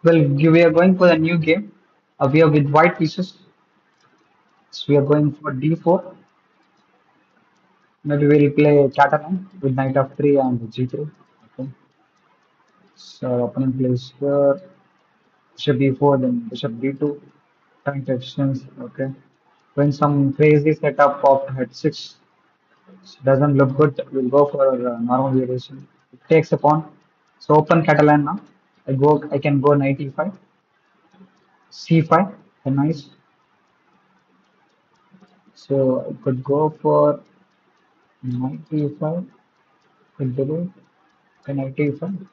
Well, we are going for a new game. We are with white pieces. So we are going for d4. Maybe we'll play Catalan with knight f3 and g3. Okay. So opponent plays here. Bishop e4, then bishop d2. Trying to exchange. Okay. When some crazy setup of h6 doesn't look good, we'll go for normal variation. It takes a pawn. So open Catalan now. I can go knight e5, c5, and nice. So I could go for knight e5, could delete, then knight e5,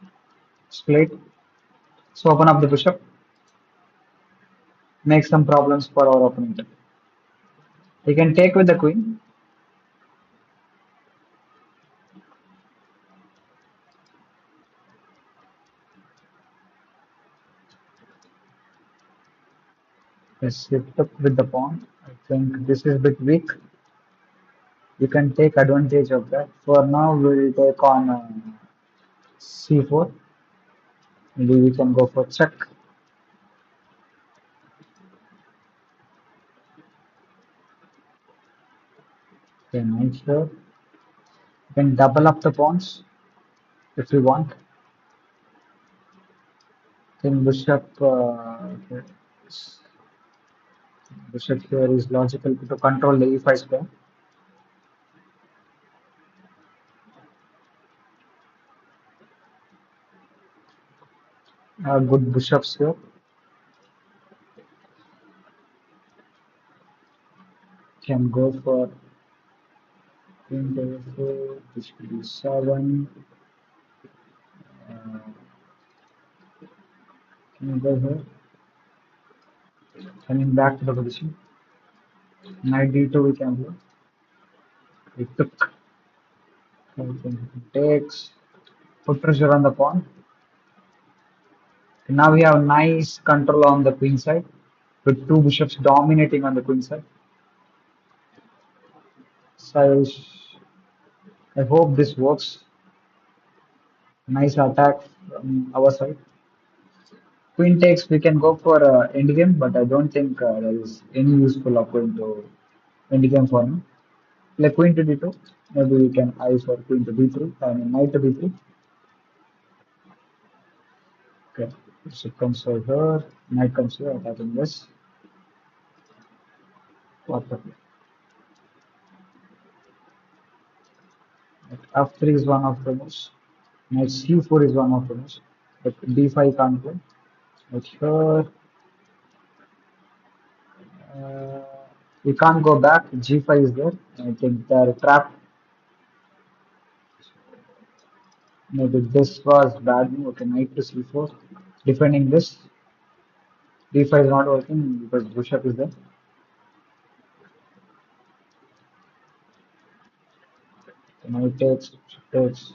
split. So open up the bishop, make some problems for our opponent. He can take with the queen. Yes, he took with the pawn. I think this is a bit weak. You can take advantage of that. For now, we'll take on c4. Maybe we can go for check. Okay, knight here. You can double up the pawns if you want. Then bishop. Okay. Bishop here is logical to control the e5 square. Good bishops here. Can go for queen to bishop d7. Uh, can go here. Coming back to the position. Knight d2 we can do. We took. Takes. Put pressure on the pawn. Now we have nice control on the queen side with two bishops dominating on the queen side. So I hope this works. Nice attack from our side. Queen takes, we can go for endgame, but I don't think there is any useful of going to endgame for him. Like queen to d2, maybe we can eye for queen to d3, I mean knight to d3. Okay, bishop comes over here, knight comes here, attacking this. What the Knight f3 is one of the moves. Knight c4 is one of the moves. But d5 can't go. But here, uh, we can't go back. g5 is there. I think they're trapped. Maybe this was bad move. Okay, knight to c4. Defending this. d5 is not working because bishop is there. So knight takes, bishop takes.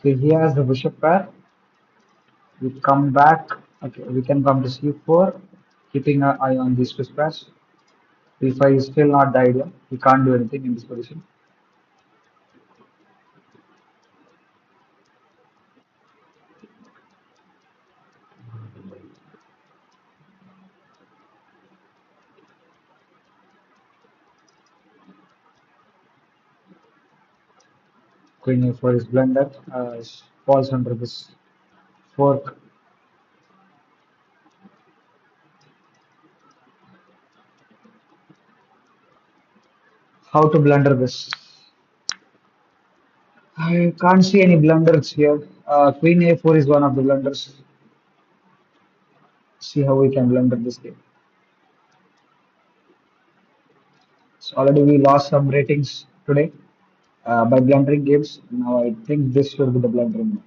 Okay, he has the bishop pair. We come back. Okay, we can come to c4, keeping an eye on these two squares. d5 is still not the idea. We can't do anything in this position. Queen a4 is blundered. Falls under this fork. How to blunder this? I can't see any blunders here. Queen a4 is one of the blunders. See how we can blunder this game. So already we lost some ratings today by blundering games. Now I think this should be the blundering.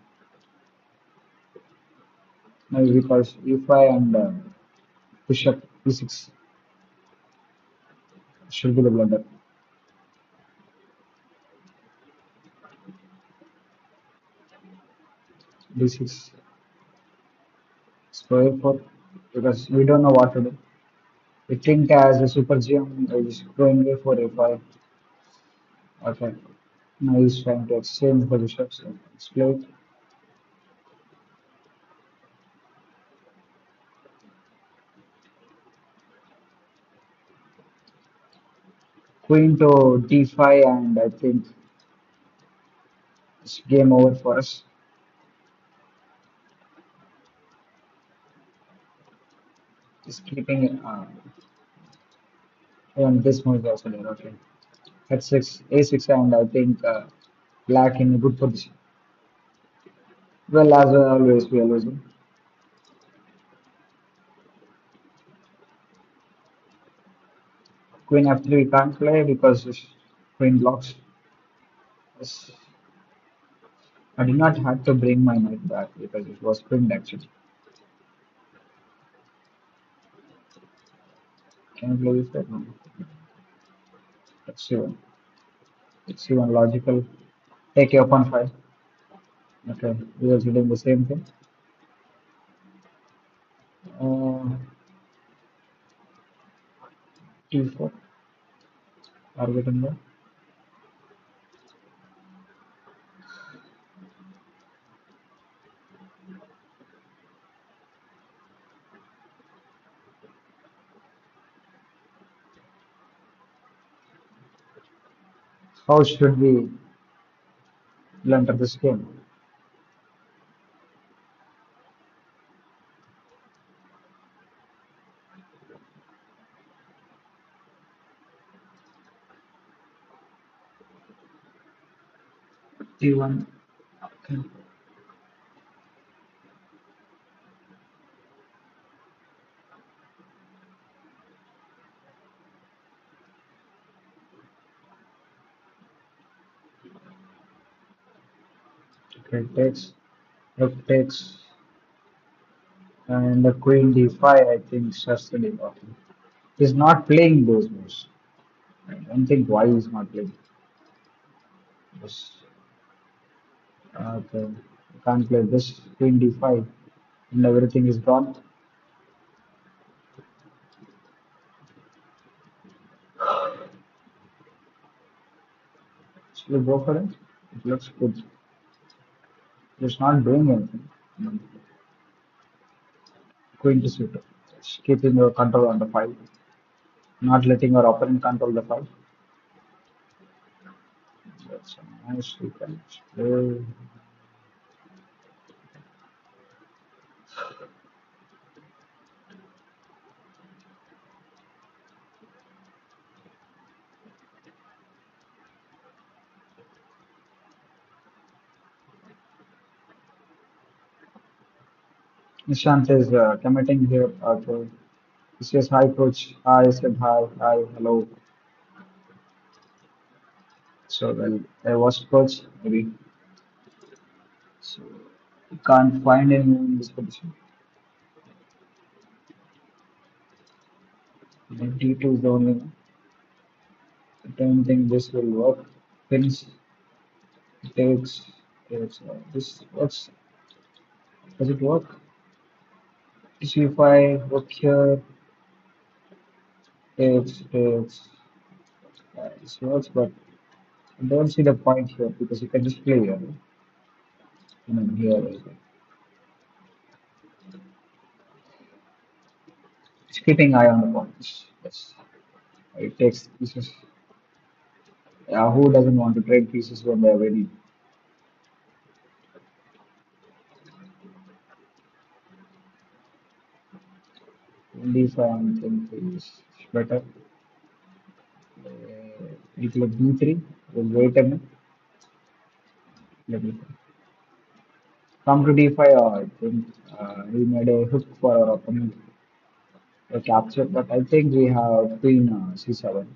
Maybe because e5 and push up e6 should be the blunder. D6 square 4 because we don't know what to do. We think as a super GM is going away for a5. Okay. Now he's trying to exchange the bishops. So let's play it. Queen to d5 and I think it's game over for us. Just keeping it. And this move is also there. Okay. At 6, a6 and I think black in a good position. Well, as always, we are losing. Queen f3 we can't play because queen blocks. Yes. I did not have to bring my knight back because it was pinned actually. Can I play this? No. Let's see one. Let's see one logical. Take a upon 5. Okay, we are doing the same thing. Uh, t4. Targeting there. How should we enter this game? T1. Okay. Okay, takes. Rook takes. And the queen d5, I think, shuts the deal. Okay. He's not playing those moves. I don't think why he's not playing. Yes. Okay. Can't play this queen d5 and everything is gone. Should we go for it? It looks good. It's not doing anything. Mm. Queen to c2. Just keeping your control on the file. Not letting your opponent control the file. That's a nice defense. Nishant is committing here. Okay. He says hi coach. I said hi. Hi. Hello. So well, I was coach maybe. So you can't find anyone in this position. Then D2 is the only one. I don't think this will work. Pins takes this works. Does it work? See if I work here, takes this works, but I don't see the point here because you can just play here. I mean here as well. Just keeping eye on the points. Yes. It takes pieces. Yeah, who doesn't want to trade pieces when they're ready? D5 I think is better. It will B3. We'll wait a minute. Let me come to D5. I think he made a hook for our opponent to capture, but I think we have Queen C7.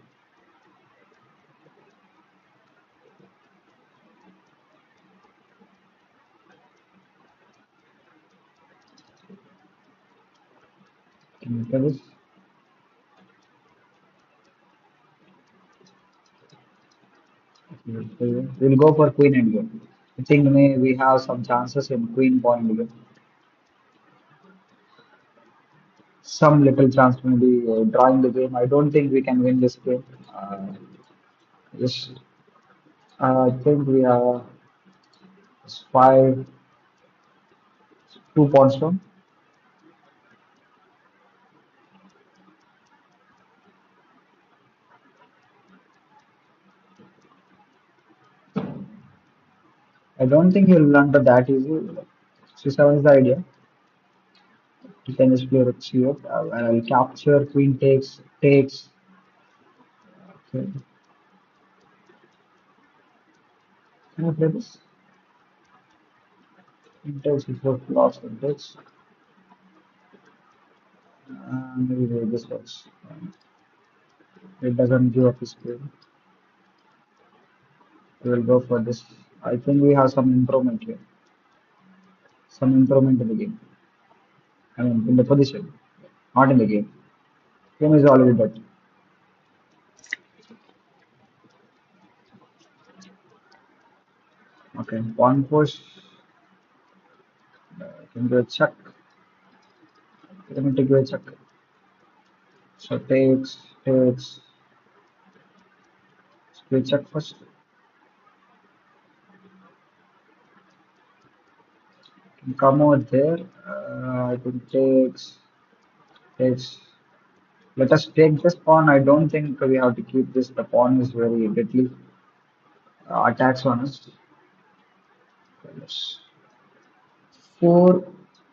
Can you tell this? We'll go for queen endgame. I think we have some chances in queen pawn endgame. Some little chance maybe drawing the game. I don't think we can win this game. Yes, I think we are 2 pawns down. I don't think he'll learn to that easy. C7 is the idea. You can just play rook c8. I'll capture, queen takes. Okay. Can I play this? Queen takes before lost queen takes. Maybe this works. It doesn't give up his queen. We'll go for this. I think we have some improvement here. Some improvement in the game. I mean, in the position, not in the game. Game is already dead. Okay, pawn push. Can do a check. Let me take a check. So takes. Do a check first. Can come over there. I think takes. Let us take this pawn. I don't think we have to keep this. The pawn is very deadly. Attacks on us. Let's four.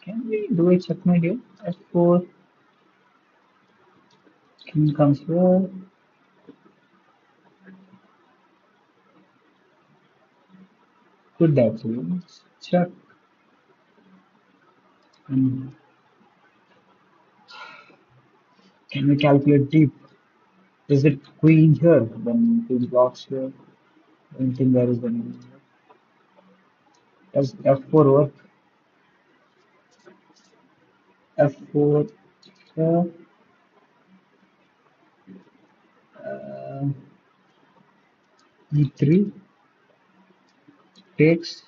Can we do a checkmate here? F4. King comes here. Good actually. Let's check. And can we calculate deep? Is it queen here? Then queen blocks here. I don't think there is any. Does F4 work? F4. Uh, E3 takes.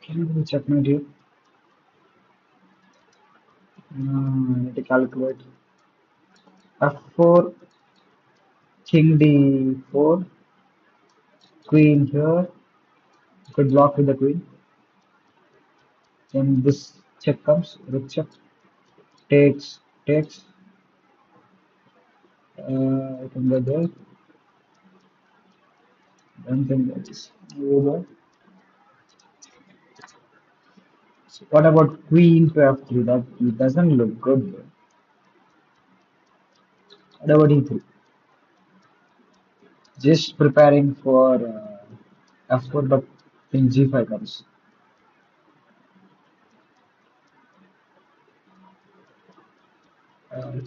Can we checkmate here? I need to calculate. F4, king D4, queen here. Could block with the queen. Then this check comes. Rook check. Takes. I can go there. Don't think that is over. So what about queen to F3? That it doesn't look good. What about E3? Just preparing for F4, but in G5 comes.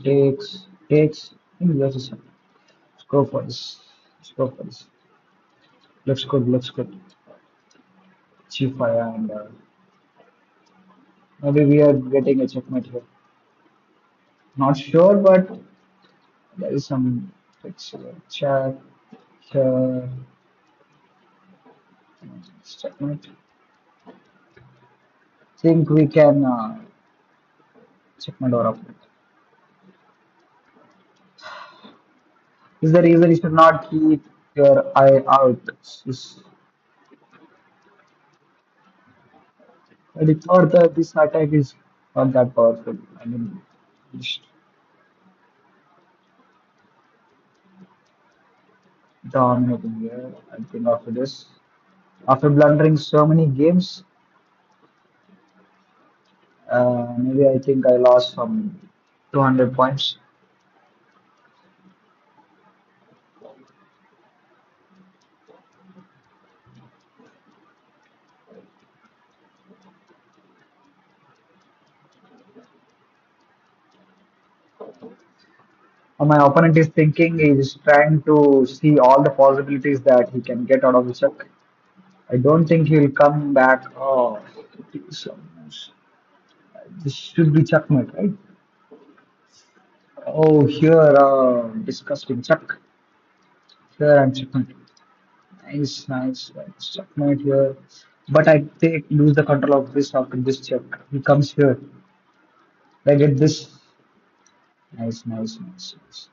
Takes. I think that's a second. Let's go for this. Let's go for this. Looks good. G5 and maybe we are getting a checkmate here. Not sure, but there is some check. Uh, checkmate. Think we can checkmate our opponent. Is the reason you should not keep your eye out. I thought that this attack is not that powerful. I mean, just dominating here. I think after blundering so many games, maybe I think I lost some 200 points. My opponent is thinking he is trying to see all the possibilities that he can get out of the check. I don't think he will come back. Oh, this should be checkmate, right? Oh, here, disgusting check. Here and checkmate. Nice, nice, nice. Checkmate here. But I take lose the control of this after this check. He comes here. I get this. Nice, nice, nice, nice.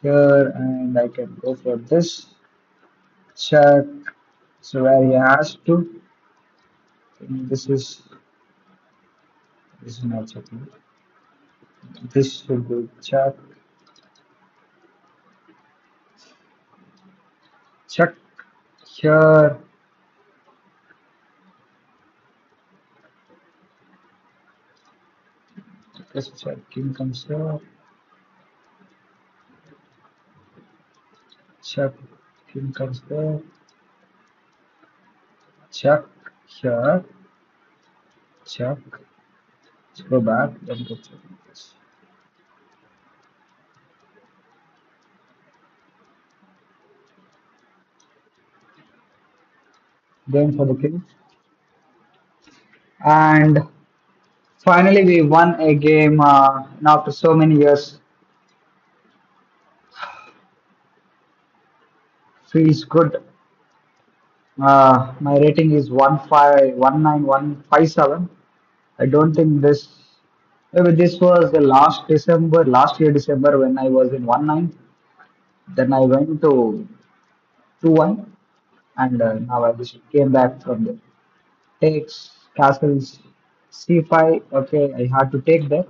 Here, and I can go for this check. So where he has to. This is not checkmate. This should be check. Check here. This check. King comes here. Check. King comes there. Check here. Check. Let's go back. Then go check this. Going for the king. And finally, we won a game after so many years. Feels good. My rating is 1919157. I don't think this. Maybe this was the last year December when I was in 19. Then I went to 2-1, and now I just came back from there. Takes castles c5. Okay, I had to take that.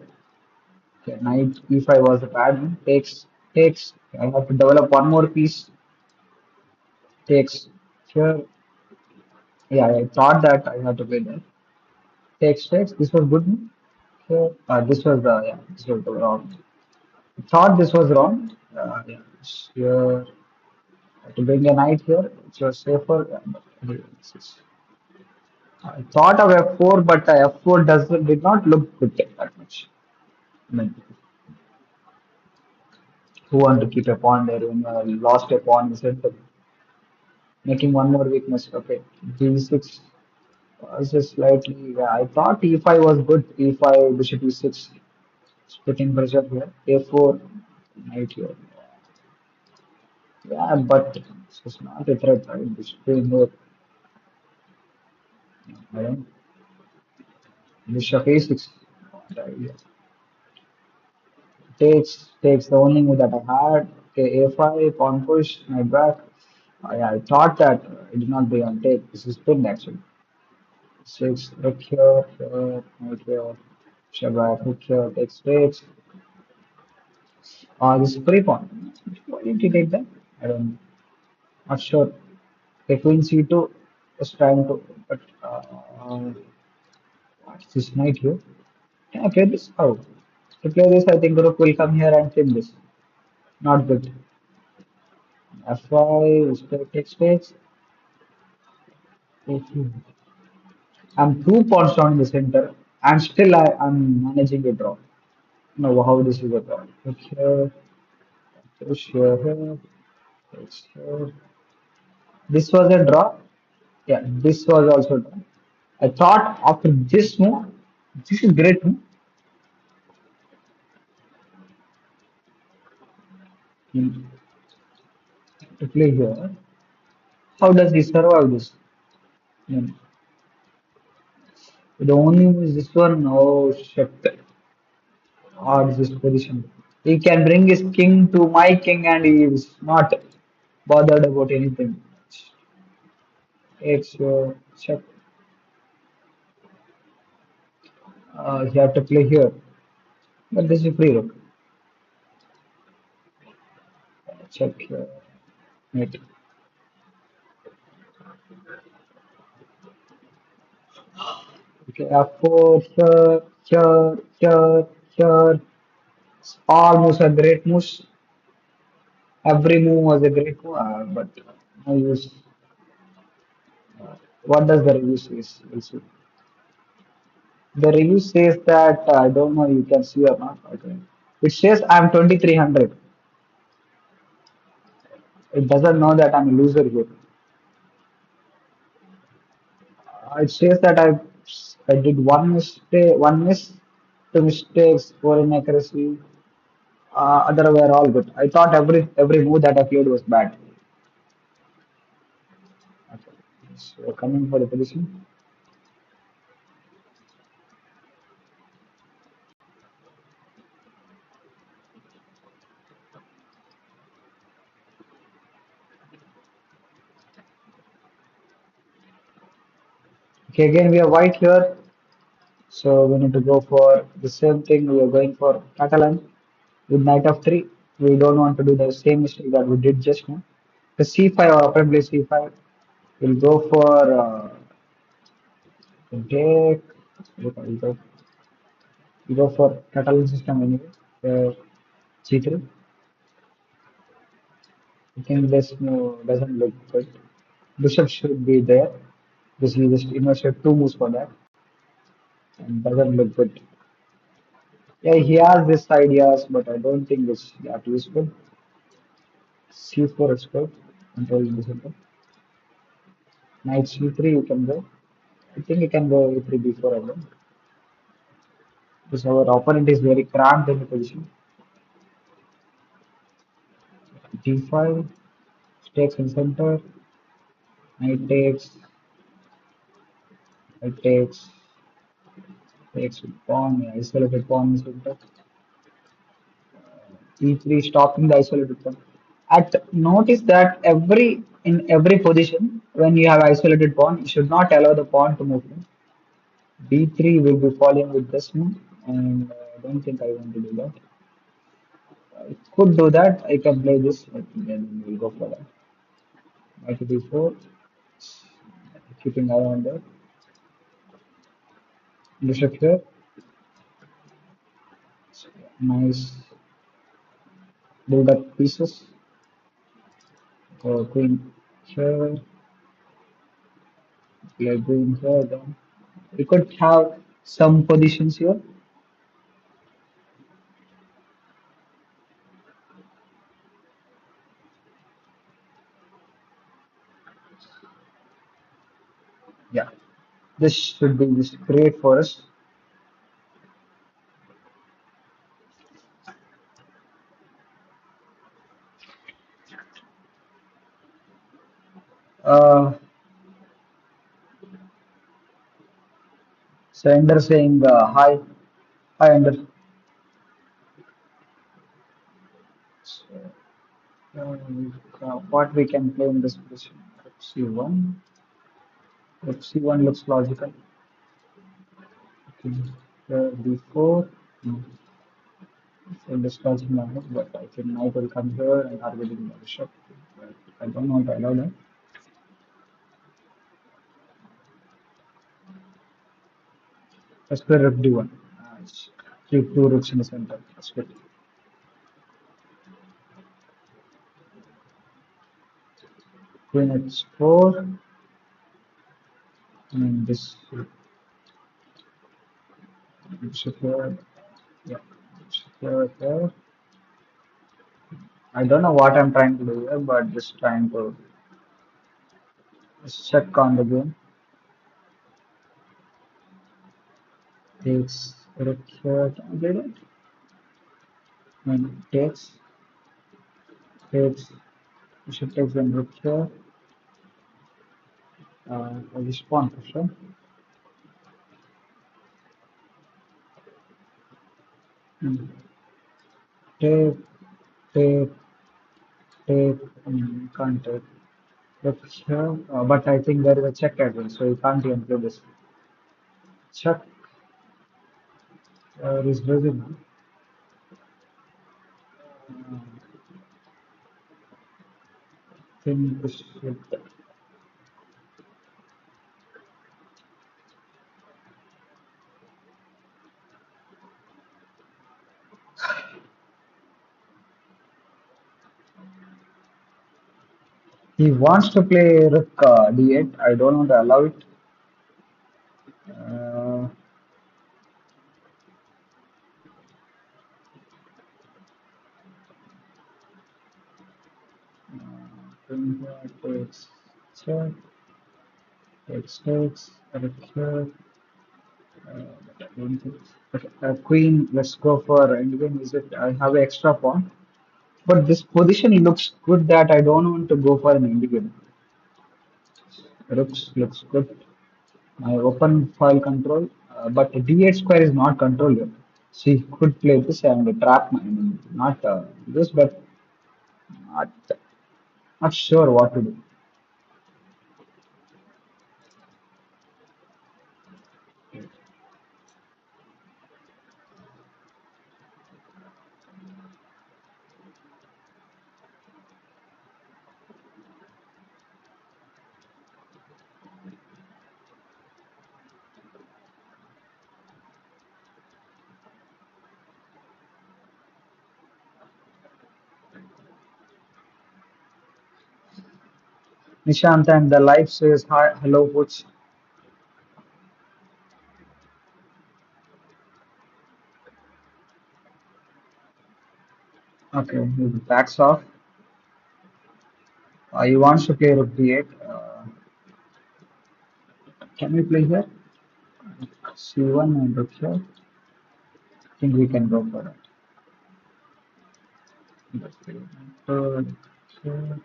Okay, knight e5 was a bad one. Takes. I have to develop one more piece. Takes here. Yeah, I thought that I had to play that. Takes. This was good move. Here. This was the yeah. This was the wrong. I thought this was wrong. Yeah. Here. I had to bring a knight here, which was safer. Yeah, but anyway, I thought of f4, but f4 doesn't did not look good that much. I mean, who want to keep a pawn there when you lost a pawn in center? Making one more weakness. Okay, g6 was just slightly. Yeah, I thought e5 was good. E5, bishop e6, putting pressure here. A4, knight here. Yeah, but it's not a threat, right? Bishop in here. Right? Bishop a6. Right. Takes the only move that I had. Okay, a5, pawn push, knight back. I thought that it did not be on take. This is pinned actually. Six, rook here, knight here. Shabbat, rook here, takes. This is free pawn. Why didn't you take that? I don't know. Not sure. Okay, queen c2 was trying to, but what's this knight here? Can I play this? Oh, to play this, I think rook will come here and pin this. Not good. F5, takes. I'm two pawns down in the center, and still I'm managing a draw. No, how this is a draw. Look here, push here, push here. This was a draw. Yeah, this was also a draw. I thought after this move, this is great move. Hmm, to play here. How does he survive this? Hmm. The only move is this one. Oh shit. Hard this position. He can bring his king to my king and he is not bothered about anything. Takes check. He had to play here. But this is free rook. Check here. Mate. Okay, F4, here. All moves are great moves. Every move was a great move, but no use. What does the review say? We'll see. The review says that I don't know you can see or not. Okay. It says I'm 2300. It doesn't know that I'm a loser here. It says that I did one mistake, one miss, two mistakes, four inaccuracy. Other were all good. I thought every move that I played was bad. Okay. So coming for the position. Okay, again we are white here. So we need to go for the same thing. We are going for Catalan with knight of three. We don't want to do the same mistake that we did just now. The c5 or open play c5. We'll go for take. We go for Catalan system anyway. G3. I think this move doesn't look good. Bishop should be there. This we just invested two moves for that and doesn't look good. Yeah, he has these ideas, but I don't think it's that useful. C4 is good. Controlling the center. Knight C3 you can go. I think you can go A3 before as well. Because our opponent is very cramped in the position. D5 takes in center. Knight takes, takes with pawn, isolated pawn in center. E3 stopping the isolated pawn. At notice that every position when you have isolated pawn, you should not allow the pawn to move. D3 will be falling with this move, and I don't think I want to do that. I could do that. I can play this, but then we'll go for that. Knight D4, keeping eye on that. Bishop here, nice build up pieces. Queen here, play queen here. Then we could have some positions here. Yeah, this should be just great for us. Uh, Sender saying hi, hi Ender. So, what we can play in this position? FC1. FC1 looks logical. Okay. D4. Hmm. So this logic now, but I think knight will come here and targeting the bishop. But I don't want to allow that. Let's play rook D1. Keep two rooks in the center. That's good. Queen H4. And this bishop here. Yeah. Bishop here. I don't know what I'm trying to do here, but just trying to check on the game. Takes rook here. Can I play that? And takes bishop takes then rook here. I just pawn for sure. And take, take, take. Can't take. Rook here. But I think there is a check at it, so you can't even play this. Check is resume. Think this should. He wants to play rook d8. I don't want to allow it. Uh, Takes check, takes, but I don't think. Okay, queen. Let's go for endgame. Is it? I have an extra pawn, but this position looks good that I don't want to go for an endgame. Looks good. My open file control, but d8 square is not controlled yet. She could play this and trap my enemy. Not this, but not, not sure what to do. Nishant and the live says hi, hello, coach. Okay, he backs off. He wants to play rook d8. Can we play here? C1 and rook here. I think we can go for it. Let's play third, third,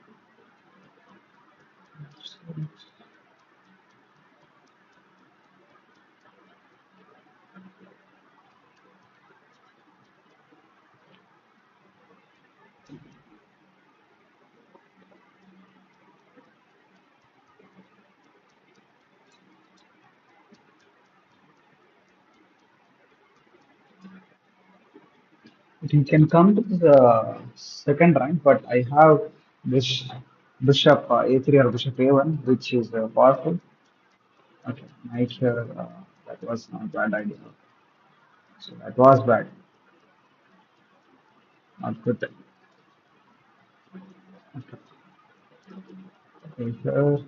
he can come to the second rank, but I have this bishop a3 or bishop a1, which is powerful. Okay, knight here. That was not a bad idea. So that was bad, not good. Okay, here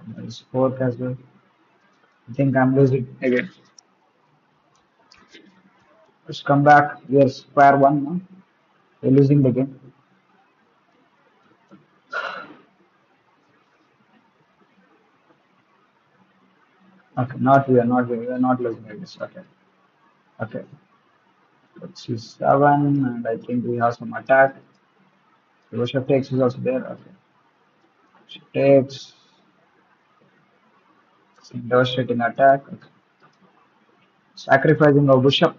there's fourth as well. I think I'm losing again. Let's come back. We are square one now. We're losing the game. Okay, we are not losing I guess. Okay, okay. Let's see seven, and I think we have some attack. Bishop takes is also there. Okay, she takes. Devastating attack. Okay. Sacrificing a bishop.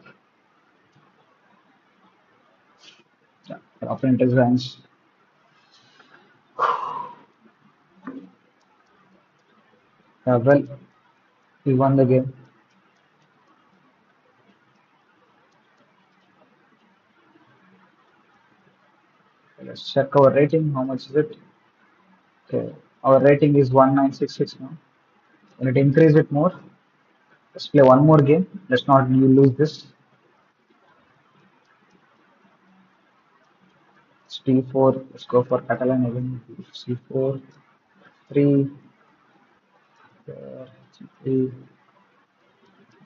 Yeah, the opponent is ranks. Well, we won the game. Let's check our rating. How much is it? Okay, our rating is 1966 now. Will it increase it more? Let's play one more game. Let's not you lose this. It's T4. Let's go for Catalan again. C4. 3. C3.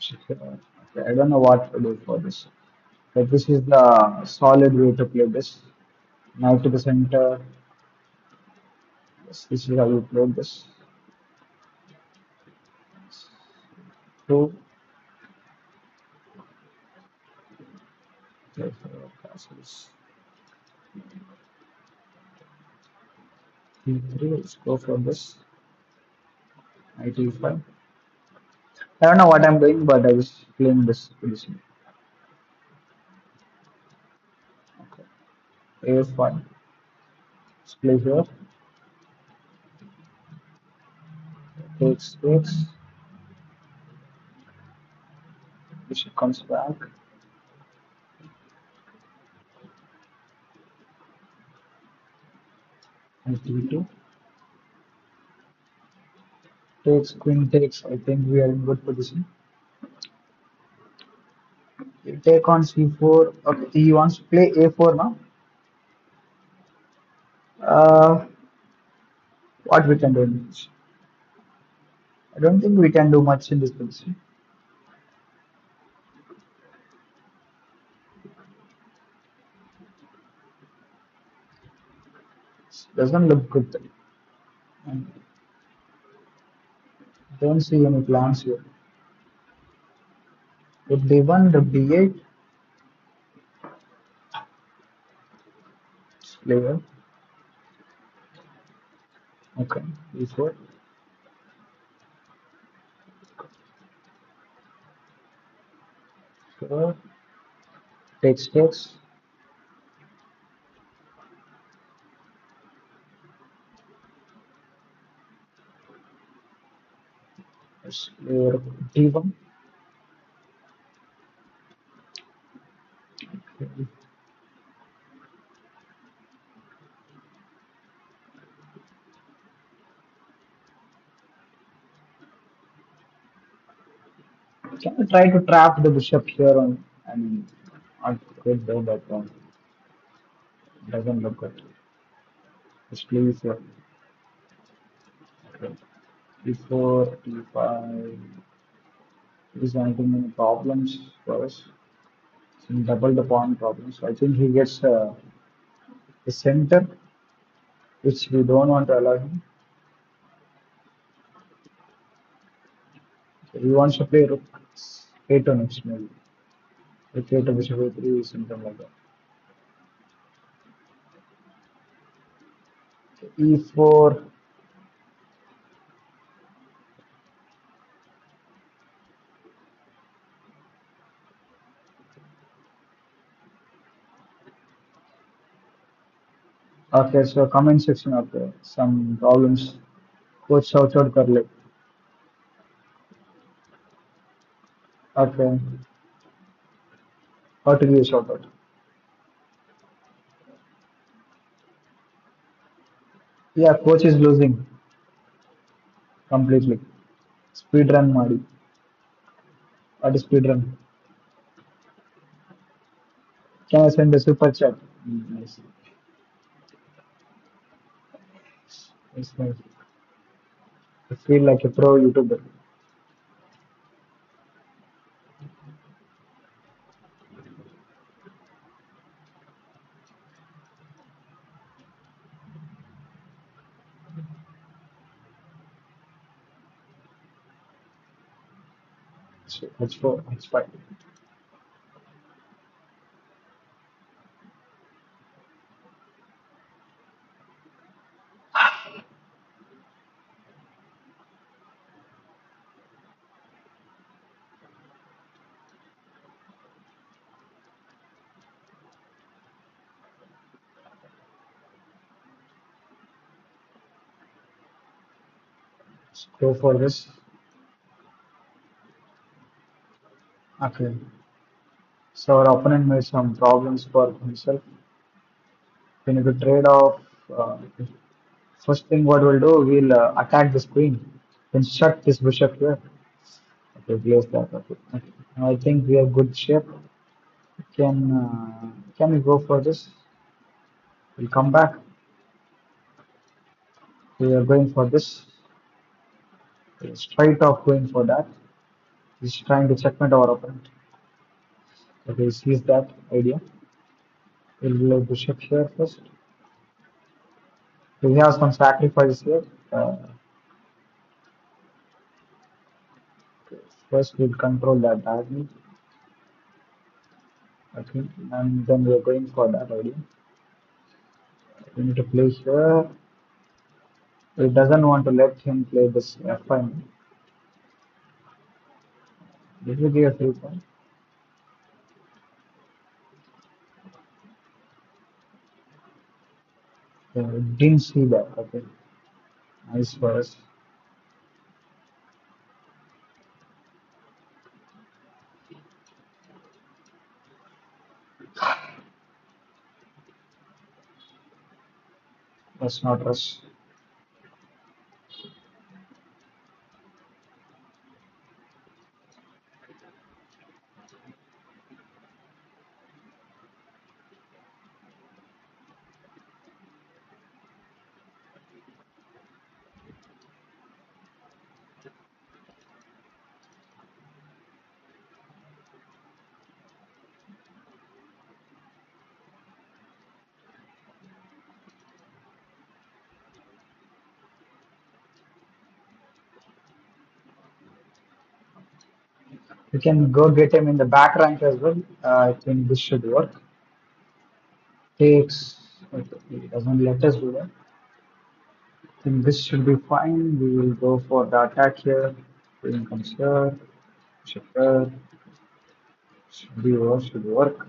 Okay, I don't know what to do for this. But this is the solid way to play this. Now to the center. Yes, this is how you play this. Two. Okay, for castles. T3. Let's go for this. Knight E5. I don't know what I'm doing, but I was playing this position. Okay. A5. Let's play here. Takes. Bishop comes back. Knight D2. Takes, queen takes. I think we are in good position. We take on C4. Okay, he wants to play A4 now. Uh, what we can do in this? I don't think we can do much in this position. Doesn't look good. And don't see any plans here. With D1, the D8 player. Okay, E4. Sure. Takes. Yes, player D1. Okay. Can I try to trap the bishop here on? I mean, not good though, but doesn't look good. Just please, okay. E4, E5. Is anything any problems for us? Some double the pawn problems. I think he gets the center, which we don't want to allow him. So he wants to play rook a2 next maybe. Rook a2 bishop a3 something like that. E4. Okay, so comment section. Okay, some problems. Coach shout out कर ले. Okay, how to give a shout out? Yeah, coach is losing completely. Speed run ಮಾಡಿ. What is speed run? Can I send a super chat? Nice. It's nice. I feel like a pro YouTuber. So that's fine. Let's go for this. Okay. So our opponent made some problems for himself. We need to trade off. Uh, First thing what we'll do, we'll attack this queen. Then shut this bishop here. Okay, place that. Okay. Okay. Now I think we are good shape. Can we go for this? We'll come back. We are going for this. We're straight off going for that. He's trying to checkmate our opponent. Okay, he sees that idea. We'll play bishop here first. We have some sacrifices here. Uh, First, we'll control that diagonal. Okay, and then we're going for that idea. We need to play here. It doesn't want to let him play this f5. This will be a free point. Didn't see that. Okay, nice for us. Let's not rush. We can go get him in the back rank as well. I think this should work. Takes. Okay, it doesn't let us do that. I think this should be fine. We will go for the attack here. Queen comes here. Bishop here. Should be work. Should work.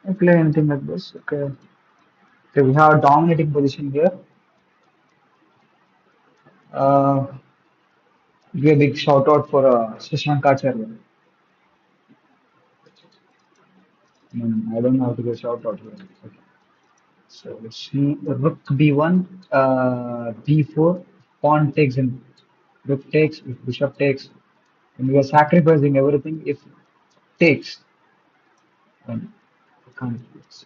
I play anything like this. Okay. Okay, we have a dominating position here. Uh, give a big shout out for Shashank Acharya. I don't know how to give a shout out here. Okay. So let's see. Rook b1, b4, pawn takes and rook takes, if bishop takes, and we are sacrificing everything if takes. And we can't do this.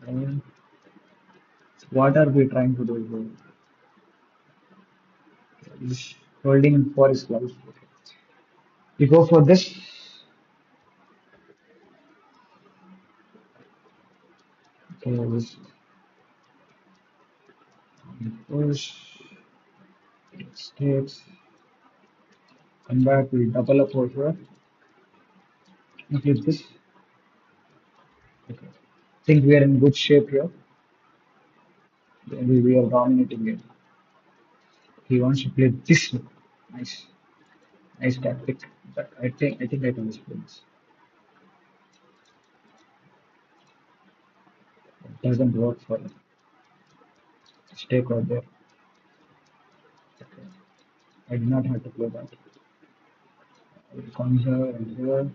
And what are we trying to do here? He's holding for his life. We go for this. Okay, this push, takes, come back, we double up over here. Okay, this. Okay. Think we are in good shape here. Maybe we are dominating it. He wants to play this look. Nice, nice tactic. But I think I can just play this. It doesn't work for him. Stake out there. Okay. I did not have to play that. I will come here and here.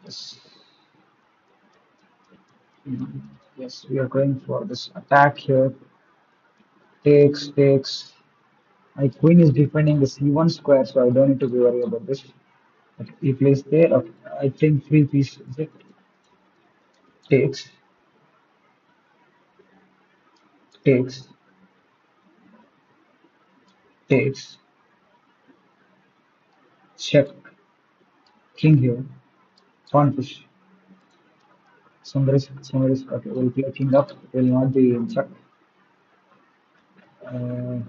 Yes. Mhm. Yes, we are going for this attack here. Takes, takes. My queen is defending the c1 square, so I don't need to be worried about this. Okay, he plays there. Okay. I think three piece is it? Takes, takes, takes. Check. King here. Pawn push. Some risk. Okay, we'll play king up. Will not be in check. Uh,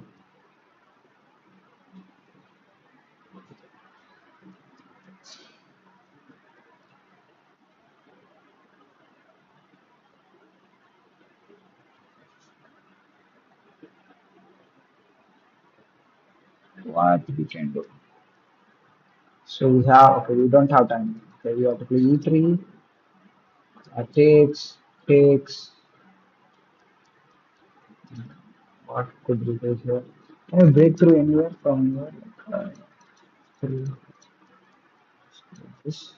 what we can do? So we have. Okay, we don't have time. Okay, we have to play e3. Takes, takes. What could we do here? Can we break through anywhere from here? Through this.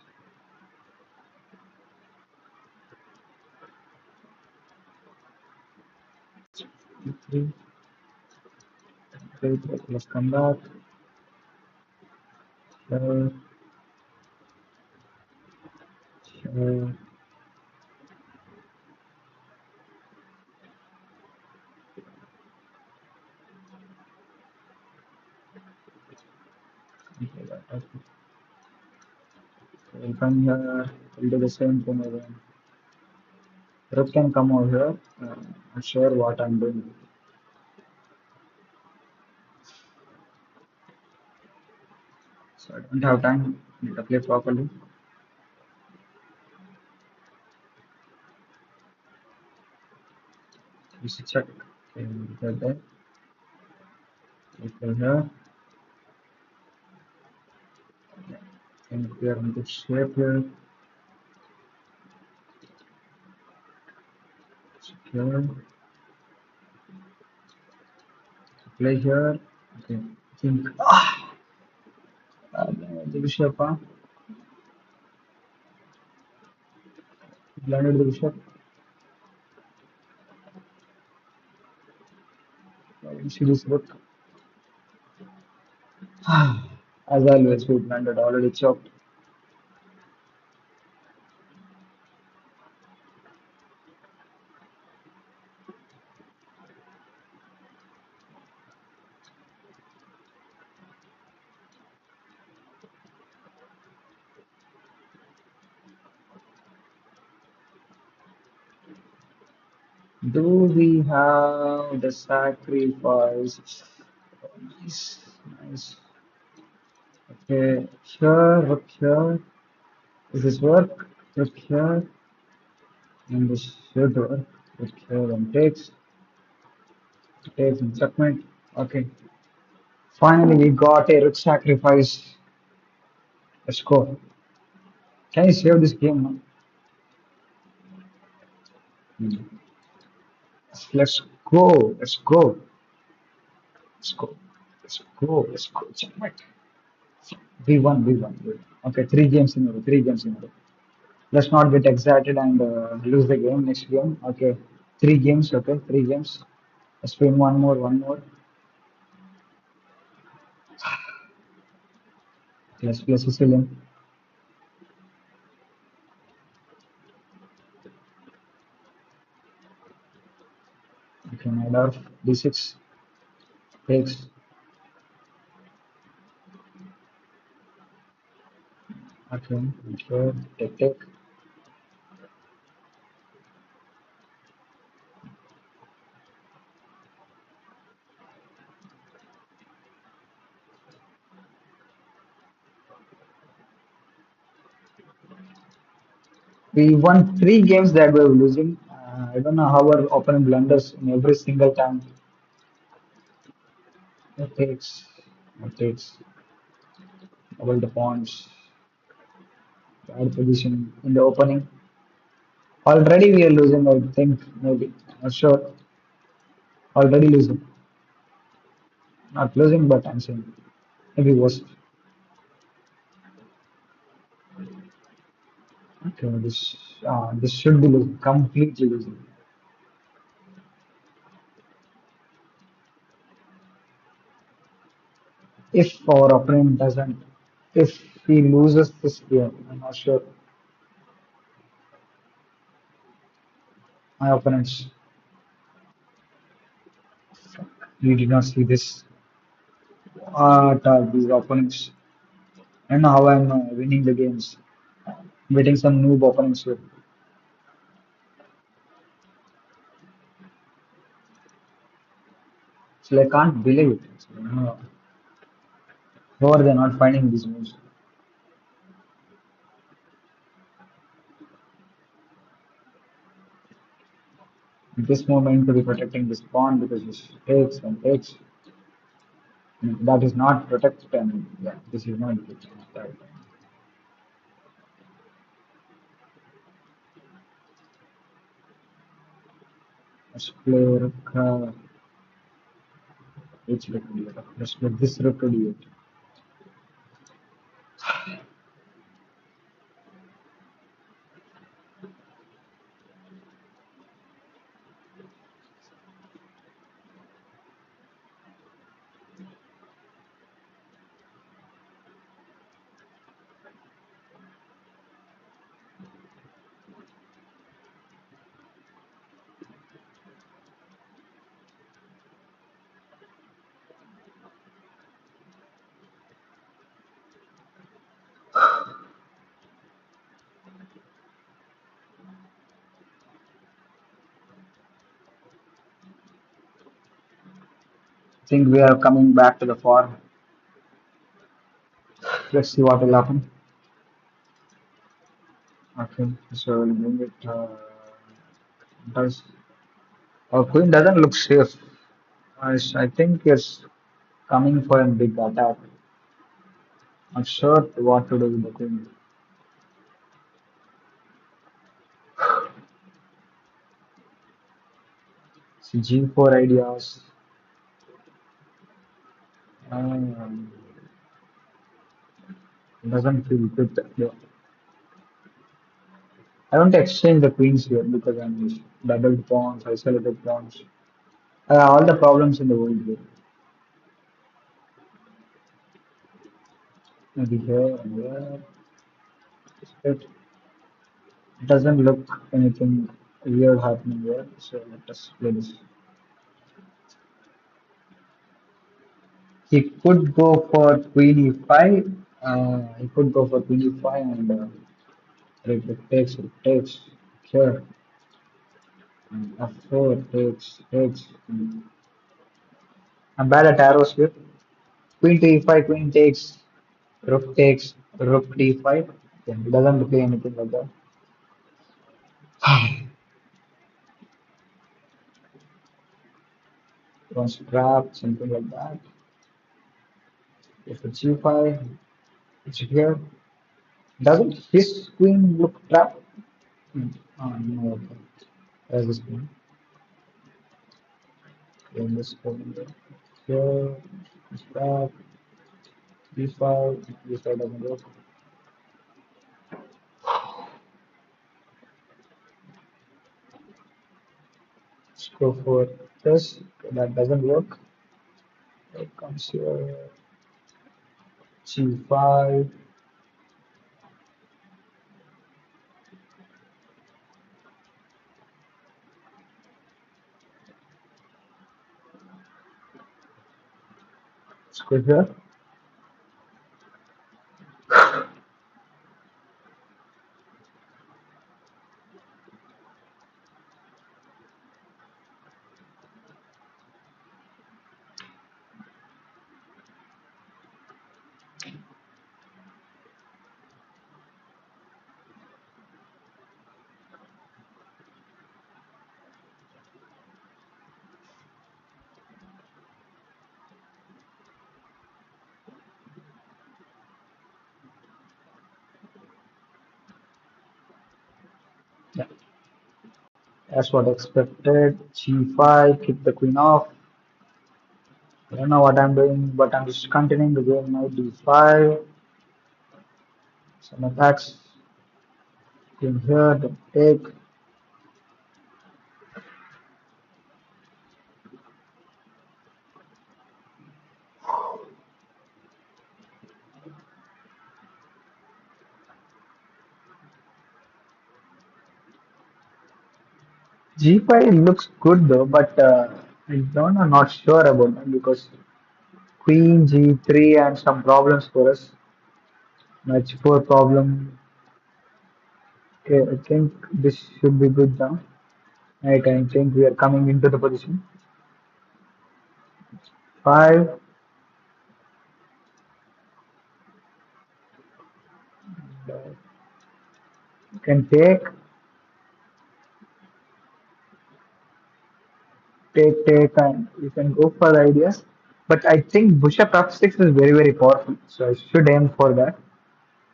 E3. Wait, let's come back. Uh, uh, okay, we'll come here. We'll do the same thing again. Rook can come over here. I'm sure what I'm doing. So I don't have time. Need to play properly. We should check. Okay, we get that. We play here. Yeah. And we are in good shape here. Secure. Play here. Okay. I think. The bishop. Landed the bishop. You see this book. As always, we landed already chopped. Do we have the sacrifice? Nice, nice. Okay, here, look here. Does this work? Look here, and this should work. Look here, and takes and submit. Okay, finally we got a rook sacrifice. Let's go. Can you save this game now? Hmm. Let's go. Let's go. Let's go. Let's go. Let's go. Checkmate. We won. We won. We won. Okay, three games in a row. Three games in a row. Let's not get excited and lose the game next game. Okay, three games. Okay, three games. Let's win one more. One more. Let's play Sicilian. Okay, knight off. D6 takes. Okay, okay. Take. We won three games that we were losing. I don't know how our opponent blunders in every single time. It takes. It takes. Double the pawns. Bad position in the opening. Already we are losing, I think, maybe. Not sure. Already losing. Not losing, but I'm saying maybe worse. Okay, this should be losing, completely losing. If our opponent doesn't, if he loses this game, I'm not sure. My opponents, we did not see this. What are these opponents? I don't know how I'm winning the games. Beating some noob opponents here. So I can't believe it. So, how are they not finding these moves? At this moment to be protecting this pawn because this takes and takes. That is not protected and yeah, this is not good. Right. Let's play rook, which rook do you Let's play this rook do you think we are coming back to the farm. Let's see what will happen. Okay, so we'll bring it. Does our queen doesn't look safe. I think it's coming for a big attack. Not sure what to do with the queen. So G4 ideas. Um, doesn't feel good. Yeah. I want to exchange the queens here because I'm double pawns, isolated pawns. All the problems in the world here. Maybe here and here. It doesn't look anything weird happening here. So let us play this. He could go for queen e5. He could go for queen e5 and it takes. Sure. F4 takes H. I'm bad at arrows here. Queen to E5, queen takes, rook D5. Yeah, he doesn't play anything like that. Wants to grab something like that. If it's G5, it's here. Doesn't his queen look trapped? Oh, no. Okay. There's this queen. Then this queen here. It's trapped. B5. B5 doesn't work. Let's go for this. That doesn't work. It comes here. G5. Let's go here. Yeah, that's what I expected. G5. Keep the queen off. I don't know what I'm doing, but I'm just continuing the game now. D5. Some attacks. Queen here. Then take. G5 looks good though, but I don't know, not sure about that because Queen G3 and some problems for us. Match 4 problem. Okay, I think this should be good now. Right, I think we are coming into the position. 5. You can take, and you can go for the ideas. But I think Bishop F6 is very, very powerful. So I should aim for that.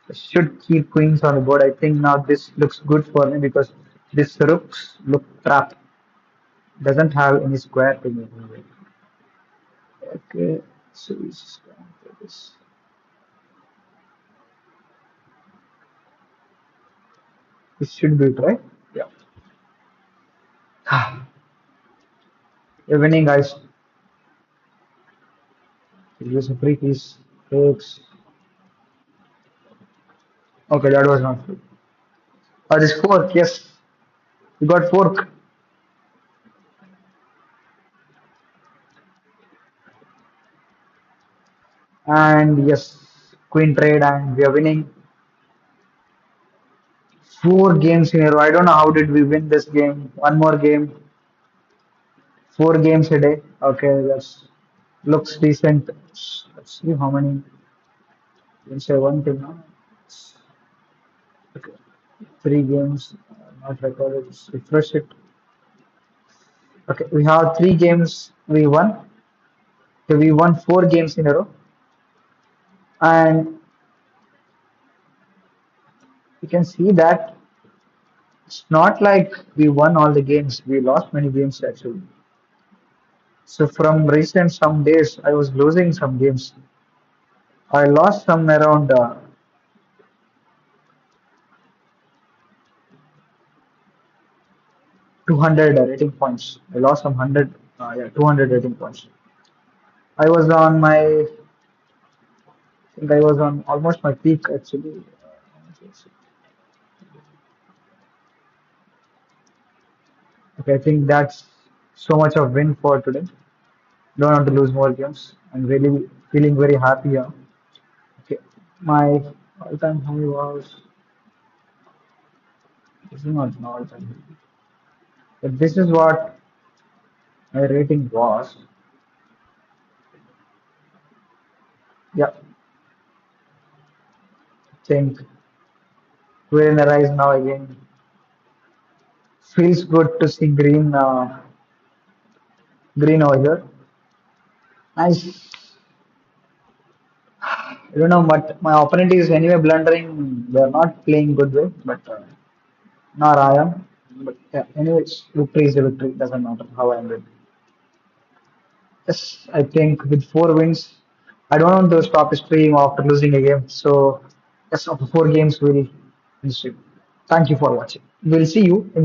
I should keep queens on the board. I think now this looks good for me because this rooks look trapped. Doesn't have any square to me. Okay, so we just go for this. This should be it, right? Yeah. You're winning, guys. Use a free piece. Takes. Okay, that was not free. Oh, this fork, yes. You got fork. And yes, queen trade, and we are winning 4 games in a row. I don't know how did we win this game. One more game, 4 games a day. Okay, that's looks decent. Let's see how many. Let's say one thing now. Okay, 3 games not recorded. Just refresh it. Okay, we have 3 games we won. Okay, we won 4 games in a row, and you can see that it's not like we won all the games. We lost many games actually. So from recent some days, I was losing some games. I lost some around 200 rating points. I lost some 200 rating points. I was on my, I think I was on almost my peak actually. Okay, I think that's so much of win for today. Don't want to lose more games. I'm really feeling very happy here. Okay, my all-time high was, this is not an all-time high. If this is what my rating was. Yeah, I think we're in a rise now again. Feels good to see green over here. Nice. I don't know, but my opponent is anyway blundering. They're not playing good way, but nor I am. But yeah, anyways, victory is a victory. Doesn't matter how I am with. Yes, I think with 4 wins, I don't want to stop stream after losing a game. So, yes, after 4 games, we'll stream. Thank you for watching. We'll see you in